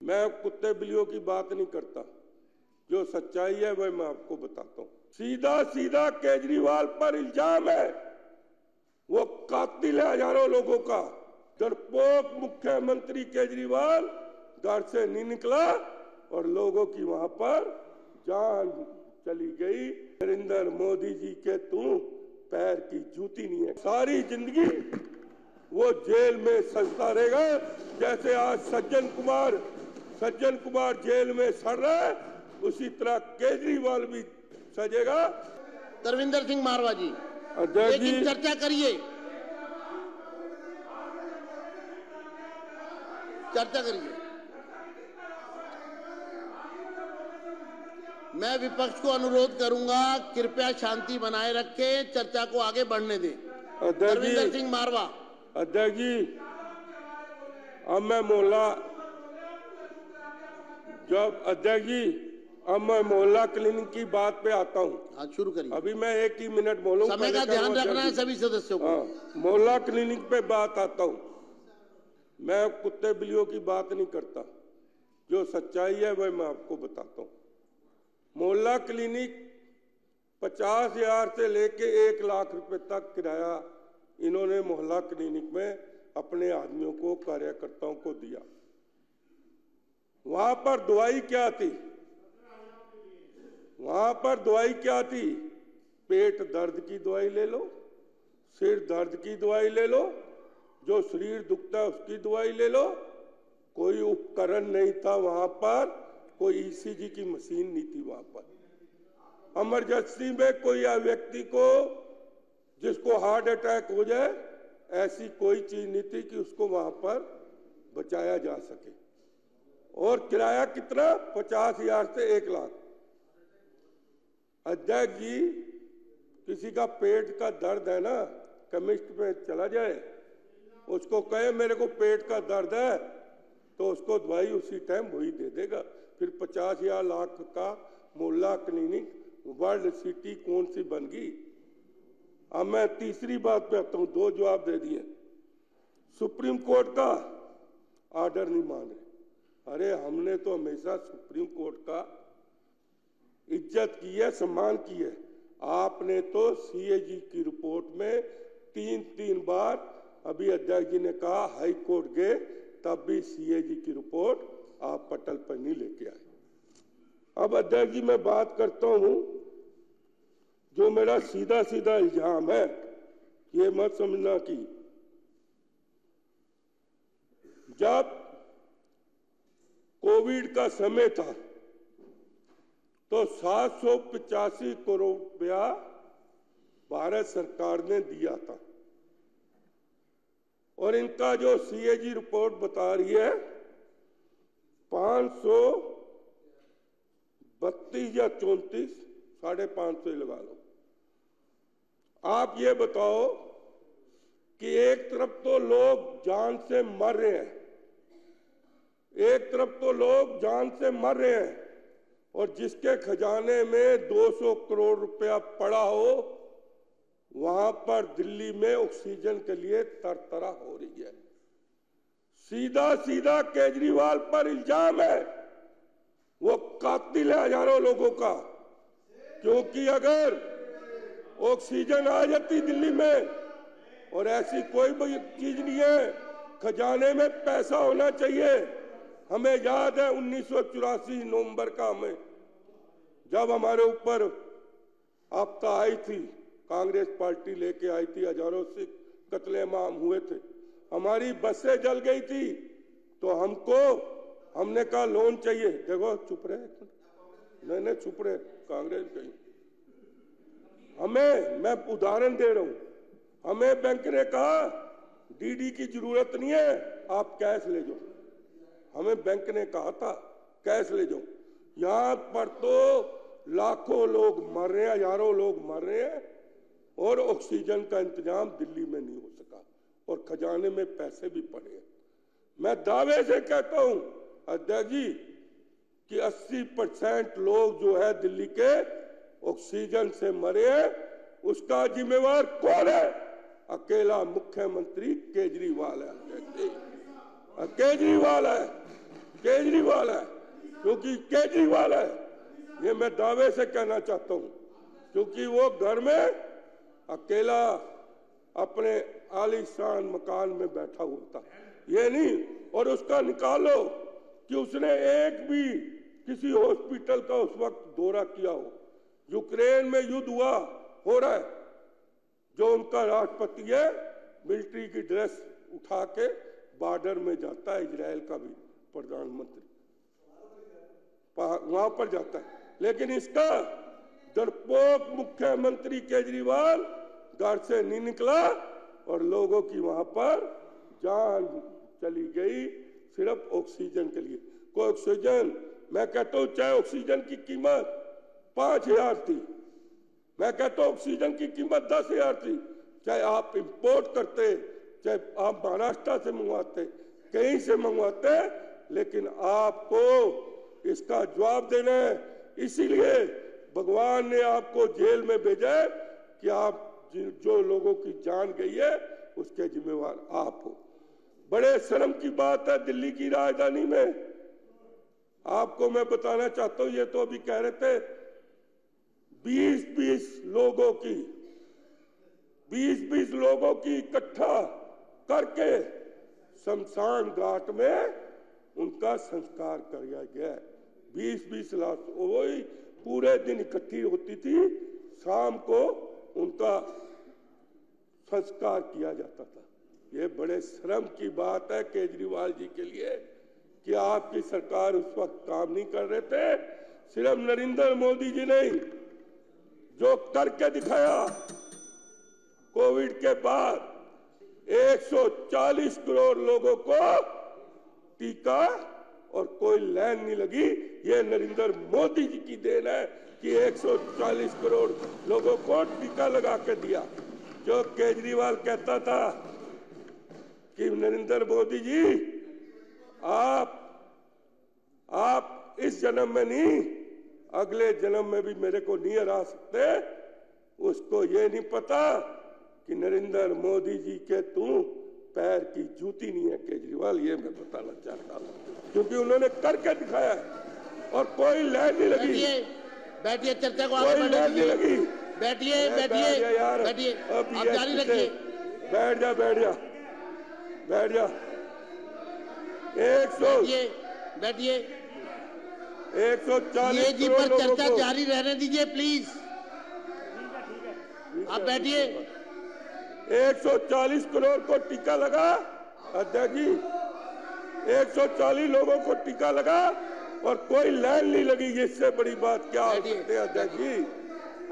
मैं कुत्ते बिल्लियों की बात नहीं करता, जो सच्चाई है वह मैं आपको बताता हूँ। सीधा सीधा केजरीवाल पर इल्जाम है, वो कातिल है हजारों लोगों का। डरपोक मुख्यमंत्री केजरीवाल घर से नहीं निकला और लोगों की वहां पर जान चली गई। नरेंद्र मोदी जी के तू पैर की जूती नहीं है। सारी जिंदगी वो जेल में सजता रहेगा, जैसे आज सज्जन कुमार जेल में सड़ रहा है, उसी तरह केजरीवाल भी सजेगा। तरविंदर सिंह मारवा जी, लेकिन चर्चा करिए, चर्चा करिए। मैं विपक्ष को अनुरोध करूंगा, कृपया शांति बनाए रखें, चर्चा को आगे बढ़ने दें। तरविंदर सिंह मारवा। अध्यक्ष जी, अब मैं मोहल्ला क्लिनिक की बात पे आता हूँ। हाँ, शुरू करिए। अभी मैं 1 ही मिनट बोलूँ, समय का ध्यान रखना है सभी सदस्यों को। मोहल्ला क्लिनिक पे बात आता हूँ। मैं कुत्ते बिल्लियों की बात नहीं करता, जो सच्चाई है वह मैं आपको बताता हूँ। मोहल्ला क्लिनिक 50,000 से लेके 1 लाख रुपए तक किराया इन्होंने मोहल्ला क्लिनिक में अपने आदमियों को, कार्यकर्ताओं को दिया। वहां पर दवाई क्या थी? वहां पर दवाई क्या थी? पेट दर्द की दवाई ले लो, सिर दर्द की दवाई ले लो, जो शरीर दुखता है उसकी दवाई ले लो। कोई उपकरण नहीं था वहां पर, कोई ईसीजी की मशीन नहीं थी वहां पर। इमरजेंसी में कोई व्यक्ति को जिसको हार्ट अटैक हो जाए, ऐसी कोई चीज नहीं थी कि उसको वहां पर बचाया जा सके। और किराया कितना? 50,000 से 1 लाख। अध्यक्ष जी, किसी का पेट का दर्द है ना, केमिस्ट में चला जाए, उसको कहे मेरे को पेट का दर्द है, तो उसको दवाई उसी टाइम वही दे देगा। फिर 50,000 लाख का मोहल्ला क्लिनिक वर्ल्ड सिटी कौन सी बन गई? अब मैं तीसरी बात पे आता हूं। 2 जवाब दे दिए। सुप्रीम कोर्ट का ऑर्डर नहीं मान रहे। अरे हमने तो हमेशा सुप्रीम कोर्ट का इज्जत की है, सम्मान की है। आपने तो सीएजी की रिपोर्ट में 3 बार, अभी अध्यक्ष जी ने कहा हाई कोर्ट गए, तब भी सीएजी की रिपोर्ट आप पटल पर नहीं लेके आए। अब अध्यक्ष जी मैं बात करता हूं, जो मेरा सीधा सीधा इल्जाम है, ये मत समझना कि जब कोविड का समय था तो 785 करोड़ रुपया भारत सरकार ने दिया था, और इनका जो सीएजी रिपोर्ट बता रही है 532 या 34, 550 लगा लो। आप ये बताओ कि एक तरफ तो लोग जान से मर रहे हैं, और जिसके खजाने में 200 करोड़ रुपया पड़ा हो, वहां पर दिल्ली में ऑक्सीजन के लिए तरतरा हो रही है। सीधा सीधा केजरीवाल पर इल्जाम है, वो कातिल है हजारों लोगों का। क्योंकि अगर ऑक्सीजन आ जाती दिल्ली में, और ऐसी कोई भी चीज नहीं है, खजाने में पैसा होना चाहिए। हमें याद है 1984 नवंबर का, हमें जब हमारे ऊपर आपदा आई थी, कांग्रेस पार्टी लेके आई थी, हजारों सिख कत्लेआम हुए थे, हमारी बसें जल गई थी, तो हमने कहा लोन चाहिए। देखो चुप रहे, नहीं चुप रहे, कांग्रेस कहीं। मैं उदाहरण दे रहा हूं, हमें बैंक ने कहा डीडी की जरूरत नहीं है, आप कैश ले जाओ। हमें बैंक ने कहा था कैश ले जाओ। यहां पर तो लाखों लोग मर रहे हैं, हजारों लोग मर रहे हैं, और ऑक्सीजन का इंतजाम दिल्ली में नहीं हो सका, और खजाने में पैसे भी पड़े हैं। मैं दावे से कहता हूं अध्यक्ष जी कि 80% लोग जो है दिल्ली के ऑक्सीजन से मरे हैं, उसका जिम्मेवार कौन है? अकेला मुख्यमंत्री केजरीवाल है। केजरीवाल है। केजरीवाल है, क्योंकि केजरीवाल है, ये मैं दावे से कहना चाहता हूं, क्योंकि वो घर में अकेला अपने आलीशान मकान में बैठा हुआ था, ये नहीं। और उसका निकालो कि उसने एक भी किसी हॉस्पिटल का उस वक्त दौरा किया हो। यूक्रेन में युद्ध हो रहा है, जो उनका राष्ट्रपति है मिलिट्री की ड्रेस उठा के बॉर्डर में जाता है, इजराइल का भी प्रधानमंत्री वहां पर जाता है, लेकिन इसका डरपोक मुख्यमंत्री केजरीवाल घर से नहीं निकला और लोगों की वहां पर जान चली गई सिर्फ ऑक्सीजन के लिए। कोई ऑक्सीजन, मैं कहता हूं चाहे ऑक्सीजन की कीमत 5,000 थी, मैं कहता हूं ऑक्सीजन की कीमत 10,000 थी, चाहे आप इंपोर्ट करते, चाहे आप महाराष्ट्र से मंगवाते, कहीं से मंगवाते, लेकिन आपको इसका जवाब देना है। इसीलिए भगवान ने आपको जेल में भेजा है कि आप जो लोगों की जान गई है उसके जिम्मेवार आप हो। बड़े शर्म की बात है, दिल्ली की राजधानी में आपको मैं बताना चाहता हूं, ये तो अभी कह रहे थे 20-20 लोगों की इकट्ठा करके शमशान घाट में उनका संस्कार किया गया है। 20-20 लाख वही पूरे दिन इकट्ठी होती थी, शाम को उनका संस्कार किया जाता था। ये बड़े शर्म की बात है केजरीवाल जी के लिए कि आपकी सरकार उस वक्त काम नहीं कर रहे थे। सिर्फ नरेंद्र मोदी जी नहीं, जो करके दिखाया कोविड के बाद 140 करोड़ लोगों को टीका और कोई लाइन नहीं लगी, ये नरेंद्र मोदी जी की देन है कि 140 करोड़ लोगों को टीका लगा के दिया। जो केजरीवाल कहता था कि नरेंद्र मोदी जी आप इस जन्म में नहीं, अगले जन्म में भी मेरे को नहीं हरा सकते, उसको ये नहीं पता कि नरेंद्र मोदी जी के तू पैर की जूती नहीं है केजरीवाल। ये मैं बताना चाहता हूं, क्योंकि उन्होंने करके दिखाया है और कोई लाइन नहीं लगी। बैठिए, चर्चा को आगे बढ़ने दीजिए। बैठिए यार, बैठिए, आप जारी रखिए। बैठ जा 140 140 पर चर्चा जारी रहने दीजिए प्लीज। आप बैठिए। 140 करोड़ को टीका लगा अध्यक्ष जी, 140 लोगों को टीका लगा और कोई लाइन नहीं लगी। इससे बड़ी बात क्या हो सकती है अध्यक्ष जी?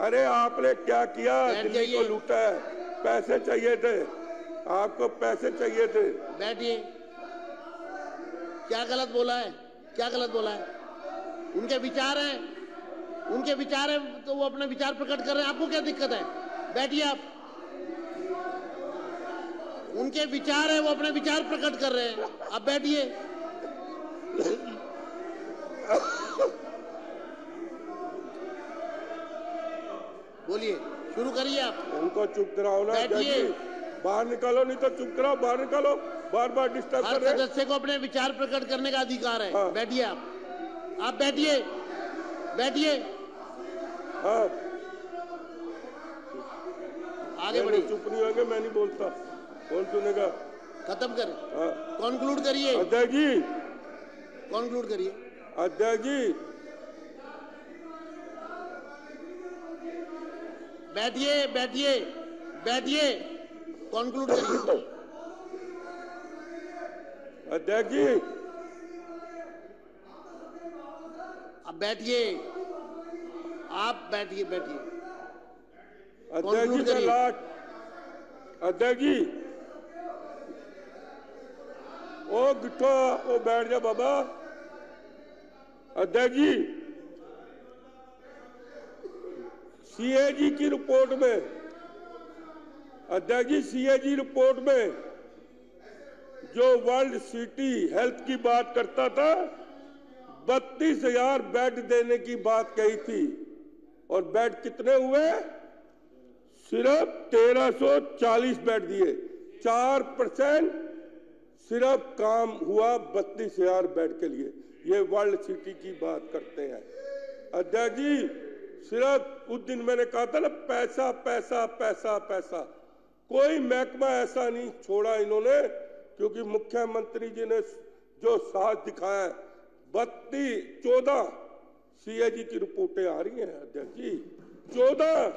अरे आपने क्या किया? दिल्ली को लूटा है, पैसे चाहिए थे आपको, पैसे चाहिए थे। बैठिए। क्या गलत बोला है? क्या गलत बोला है? उनके विचार हैं तो वो अपने विचार प्रकट कर रहे हैं, आपको क्या दिक्कत है? बैठिए आप। उनके विचार है, वो अपने विचार प्रकट कर रहे हैं, आप बैठिए। बोलिए, शुरू करिए आप। उनको चुप कराओ ना, बैठिए। बाहर निकालो, नहीं तो चुप कराओ, बाहर निकालो, बार डिस्टर्ब कर रहे हैं। हर सदस्य को अपने विचार प्रकट करने का अधिकार है। हाँ। बैठिए आप बैठिए। हाँ, आगे बढ़िए। चुप नहीं होंगे, मैं नहीं बोलता, कौन सुनेगा? खत्म करें। हाँ। कॉन्क्लूड करिए अध्यक्ष जी, कॉन्क्लूड करिए। अध्यक्ष जी, बैठिए, कॉन्क्लूड करिए। अध्यक्ष जी, अब बैठिए, आप बैठिए। अध्यक्ष जी का लाट, अध्यक्ष जी, ओ गिट्ठो, ओ बैठ जा बाबा। अध्यक्ष जी, सीएजी की रिपोर्ट में, अध्यक्ष जी, सीएजी रिपोर्ट में जो वर्ल्ड सिटी हेल्थ की बात करता था, 32,000 बेड देने की बात कही थी और बेड कितने हुए? सिर्फ 1340 बेड दिए। 4% सिर्फ काम हुआ 32,000 बेड के लिए। ये वर्ल्ड सिटी की बात करते हैं अध्यक्ष जी। सिर्फ उस दिन मैंने कहा था ना, पैसा पैसा पैसा पैसा। कोई महकमा ऐसा नहीं छोड़ा इन्होंने, क्योंकि मुख्यमंत्री जी ने जो साथ दिखाया है, 14 सीएजी की रिपोर्टें आ रही हैं अध्यक्ष जी, 14।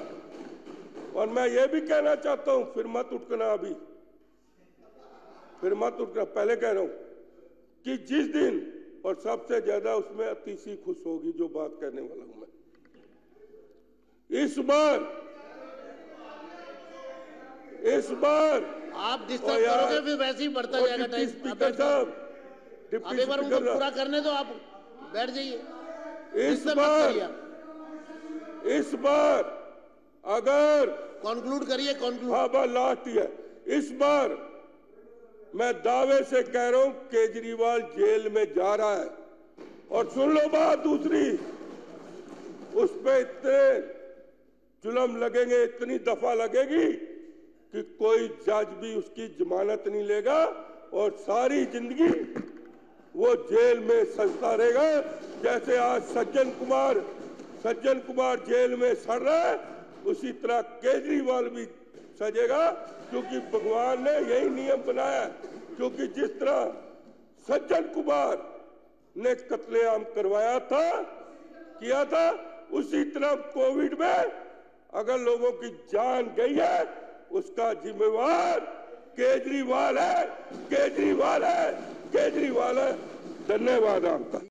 और मैं ये भी कहना चाहता हूं, फिर मत उठना अभी, फिर मत उठना, पहले कह रहा हूं कि जिस दिन, और सबसे ज्यादा उसमें अतिशी खुश होगी जो बात करने वाला हूं मैं, इस बार आप डिस्टर्ब करोगे फिर वैसे ही बढ़ता जाएगा टाइम। स्पीकर साहब, अब एक बार उनको पूरा करने दो, आप बैठ जाइए। इस बार अगर कंक्लूड करिए, कंक्लूड। हाँ बात लास्ट ही है। इस बार मैं दावे से कह रहा हूं केजरीवाल जेल में जा रहा है। और सुन लो बात दूसरी, उस पे इतने जुल्म लगेंगे, इतनी दफा लगेगी कि कोई जज भी उसकी जमानत नहीं लेगा और सारी जिंदगी वो जेल में सजता रहेगा। जैसे आज सज्जन कुमार जेल में सड़ रहा है, उसी तरह केजरीवाल भी सजेगा, क्योंकि भगवान ने यही नियम बनाया है। क्योंकि जिस तरह सज्जन कुमार ने कत्लेआम किया था, उसी तरह कोविड में अगर लोगों की जान गई है, उसका जिम्मेवार केजरीवाल है। धन्यवाद आपका।